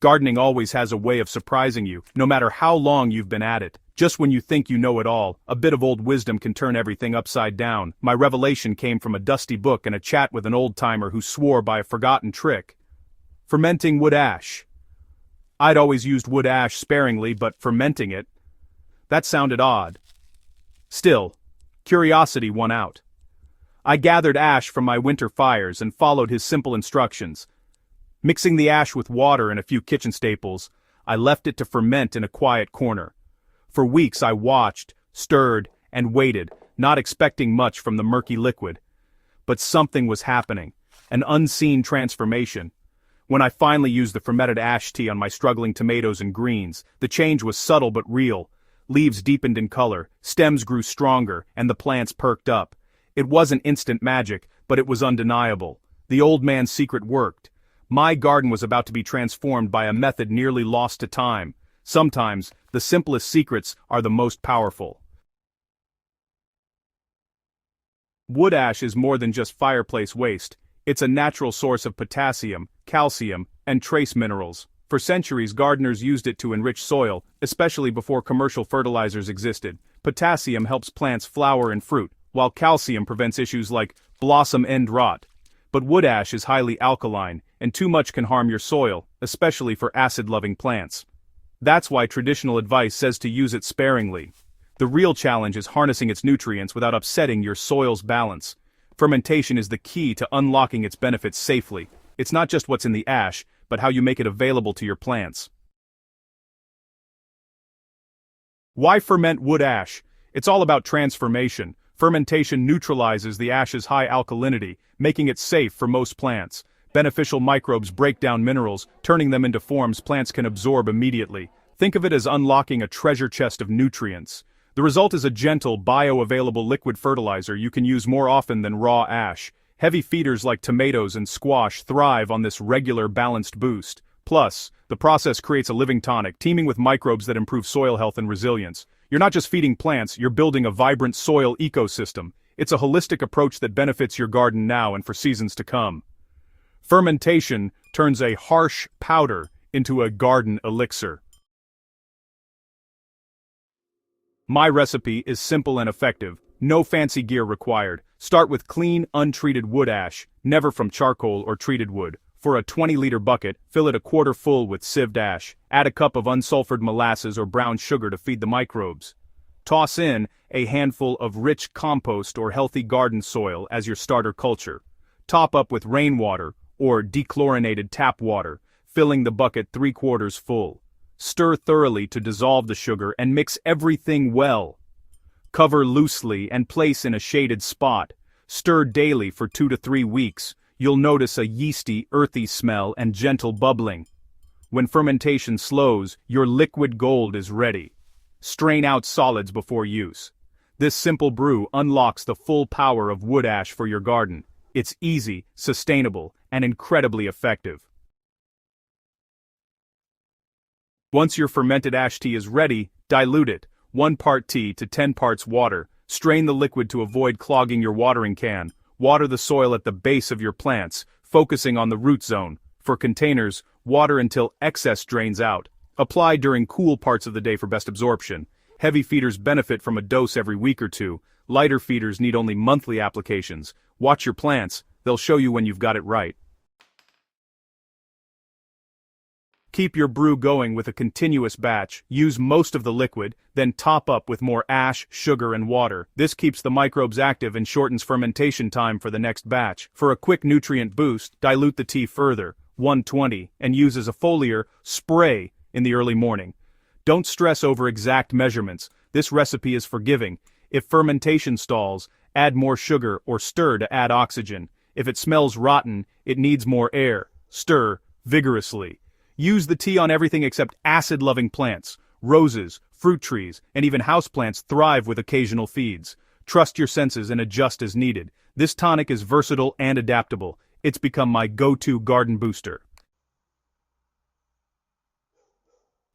Gardening always has a way of surprising you, no matter how long you've been at it. Just when you think you know it all, a bit of old wisdom can turn everything upside down. My revelation came from a dusty book and a chat with an old-timer who swore by a forgotten trick. Fermenting wood ash. I'd always used wood ash sparingly, but fermenting it? That sounded odd. Still, curiosity won out. I gathered ash from my winter fires and followed his simple instructions. Mixing the ash with water and a few kitchen staples, I left it to ferment in a quiet corner. For weeks I watched, stirred, and waited, not expecting much from the murky liquid. But something was happening, an unseen transformation. When I finally used the fermented ash tea on my struggling tomatoes and greens, the change was subtle but real. Leaves deepened in color, stems grew stronger, and the plants perked up. It wasn't instant magic, but it was undeniable. The old man's secret worked. My garden was about to be transformed by a method nearly lost to time. Sometimes, the simplest secrets are the most powerful. Wood ash is more than just fireplace waste. It's a natural source of potassium, calcium, and trace minerals. For centuries, gardeners used it to enrich soil, especially before commercial fertilizers existed. Potassium helps plants flower and fruit, while calcium prevents issues like blossom end rot. But wood ash is highly alkaline, and too much can harm your soil, especially for acid-loving plants. That's why traditional advice says to use it sparingly. The real challenge is harnessing its nutrients without upsetting your soil's balance. Fermentation is the key to unlocking its benefits safely. It's not just what's in the ash, but how you make it available to your plants. Why ferment wood ash? It's all about transformation. Fermentation neutralizes the ash's high alkalinity, making it safe for most plants. Beneficial microbes break down minerals, turning them into forms plants can absorb immediately. Think of it as unlocking a treasure chest of nutrients. The result is a gentle, bioavailable liquid fertilizer you can use more often than raw ash. Heavy feeders like tomatoes and squash thrive on this regular, balanced boost. Plus, the process creates a living tonic, teeming with microbes that improve soil health and resilience. You're not just feeding plants, you're building a vibrant soil ecosystem. It's a holistic approach that benefits your garden now and for seasons to come. Fermentation turns a harsh powder into a garden elixir. My recipe is simple and effective, no fancy gear required. Start with clean, untreated wood ash, never from charcoal or treated wood. For a 20-liter bucket, fill it a quarter full with sieved ash. Add a cup of unsulfured molasses or brown sugar to feed the microbes. Toss in a handful of rich compost or healthy garden soil as your starter culture. Top up with rainwater or dechlorinated tap water, filling the bucket 3/4 full. Stir thoroughly to dissolve the sugar and mix everything well. Cover loosely and place in a shaded spot. Stir daily for 2 to 3 weeks. You'll notice a yeasty, earthy smell and gentle bubbling. When fermentation slows, your liquid gold is ready. Strain out solids before use. This simple brew unlocks the full power of wood ash for your garden. It's easy, sustainable, and incredibly effective. Once your fermented ash tea is ready, dilute it, 1 part tea to 10 parts water. Strain the liquid to avoid clogging your watering can. Water the soil at the base of your plants, focusing on the root zone. For containers, water until excess drains out. Apply during cool parts of the day for best absorption. Heavy feeders benefit from a dose every week or two. Lighter feeders need only monthly applications. Watch your plants, they'll show you when you've got it right. Keep your brew going with a continuous batch. Use most of the liquid, then top up with more ash, sugar, and water. This keeps the microbes active and shortens fermentation time for the next batch. For a quick nutrient boost, dilute the tea further, 120, and use as a foliar spray in the early morning. Don't stress over exact measurements. This recipe is forgiving. If fermentation stalls, add more sugar or stir to add oxygen. If it smells rotten, it needs more air. Stir vigorously. Use the tea on everything except acid-loving plants. Roses, fruit trees, and even houseplants thrive with occasional feeds. Trust your senses and adjust as needed. This tonic is versatile and adaptable. It's become my go-to garden booster.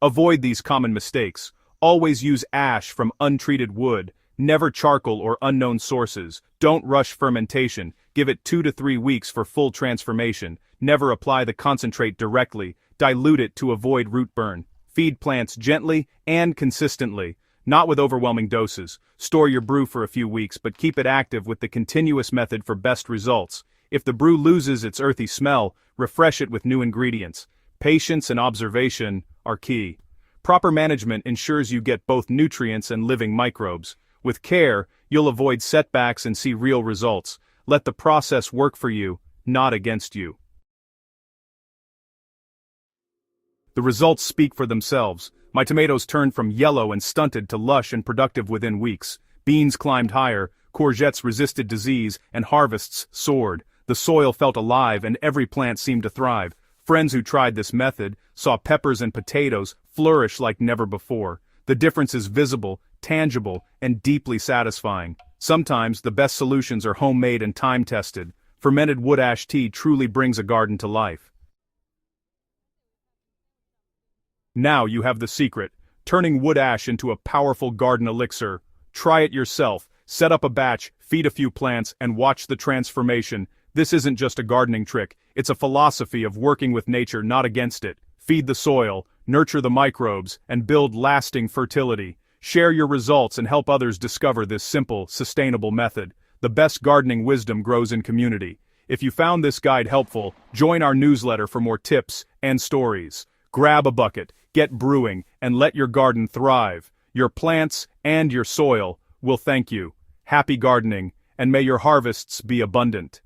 Avoid these common mistakes. Always use ash from untreated wood, never charcoal or unknown sources. Don't rush fermentation. Give it 2 to 3 weeks for full transformation. Never apply the concentrate directly. dilute it to avoid root burn. Feed plants gently and consistently, not with overwhelming doses. Store your brew for a few weeks, but keep it active with the continuous method for best results. If the brew loses its earthy smell, refresh it with new ingredients. Patience and observation are key. Proper management ensures you get both nutrients and living microbes. With care, you'll avoid setbacks and see real results. Let the process work for you, not against you. The results speak for themselves. My tomatoes turned from yellow and stunted to lush and productive within weeks. Beans climbed higher, courgettes resisted disease, and harvests soared. The soil felt alive and every plant seemed to thrive. Friends who tried this method saw peppers and potatoes flourish like never before. The difference is visible, tangible, and deeply satisfying. Sometimes the best solutions are homemade and time-tested. Fermented wood ash tea truly brings a garden to life. Now you have the secret, turning wood ash into a powerful garden elixir. Try it yourself, set up a batch, feed a few plants, and watch the transformation. This isn't just a gardening trick, it's a philosophy of working with nature, not against it. Feed the soil, nurture the microbes, and build lasting fertility. Share your results and help others discover this simple, sustainable method. The best gardening wisdom grows in community. If you found this guide helpful, join our newsletter for more tips and stories. Grab a bucket, get brewing, and let your garden thrive. Your plants and your soil will thank you. Happy gardening, and may your harvests be abundant.